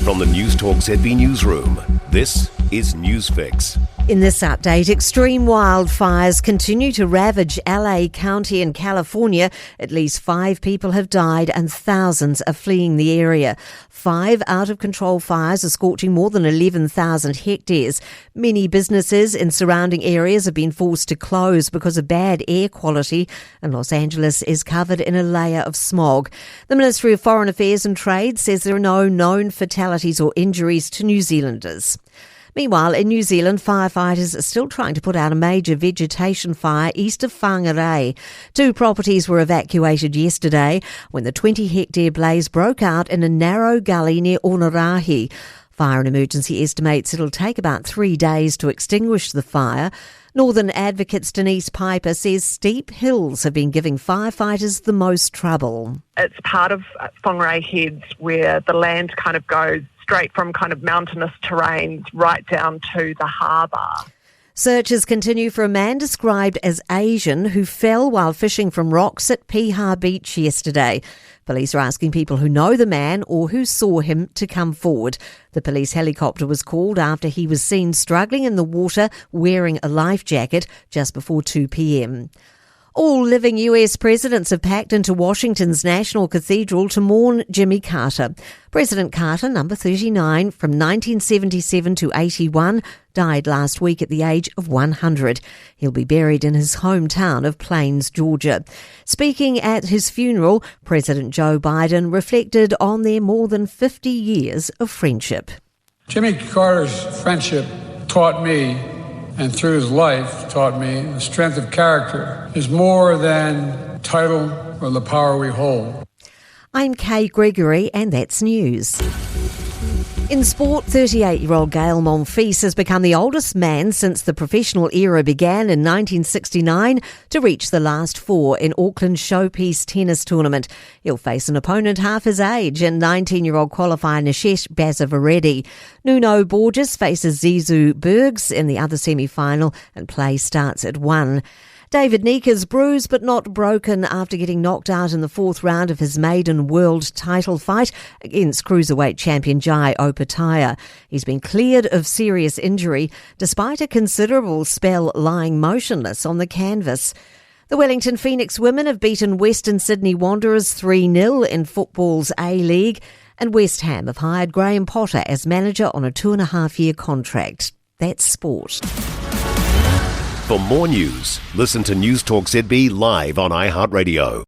From the Newstalk ZB newsroom, this is Newsfix. In this update, extreme wildfires continue to ravage LA County in California. At least 5 people have died and thousands are fleeing the area. 5 out-of-control fires are scorching more than 11,000 hectares. Many businesses in surrounding areas have been forced to close because of bad air quality, and Los Angeles is covered in a layer of smog. The Ministry of Foreign Affairs and Trade says there are no known fatalities or injuries to New Zealanders. Meanwhile, in New Zealand, firefighters are still trying to put out a major vegetation fire east of Whangarei. 2 properties were evacuated yesterday when the 20-hectare blaze broke out in a narrow gully near Onarahi. Fire and Emergency estimates it'll take about 3 days to extinguish the fire. Northern Advocate's Denise Piper says steep hills have been giving firefighters the most trouble. It's part of Whangarei Heads where the land kind of goes straight from kind of mountainous terrains right down to the harbour. Searches continue for a man described as Asian who fell while fishing from rocks at Piha Beach yesterday. Police are asking people who know the man or who saw him to come forward. The police helicopter was called after he was seen struggling in the water wearing a life jacket just before 2 p.m. All living US presidents have packed into Washington's National Cathedral to mourn Jimmy Carter. President Carter, number 39, from 1977 to 81, died last week at the age of 100. He'll be buried in his hometown of Plains, Georgia. Speaking at his funeral, President Joe Biden reflected on their more than 50 years of friendship. Jimmy Carter's friendship taught me, and through his life taught me, the strength of character is more than title or the power we hold. I'm Kay Gregory, and that's news. In sport, 38-year-old Gael Monfils has become the oldest man since the professional era began in 1969 to reach the last 4 in Auckland's Showpiece tennis tournament. He'll face an opponent half his age in 19-year-old qualifier Nishesh Basavaredi. Nuno Borges faces Zizou Bergs in the other semi-final, and play starts at 1. David Nika's bruised but not broken after getting knocked out in the 4th round of his maiden world title fight against cruiserweight champion Jai Opetaia. He's been cleared of serious injury despite a considerable spell lying motionless on the canvas. The Wellington Phoenix women have beaten Western Sydney Wanderers 3-0 in football's A-League, and West Ham have hired Graham Potter as manager on a 2.5-year contract. That's sport. For more news, listen to Newstalk ZB live on iHeartRadio.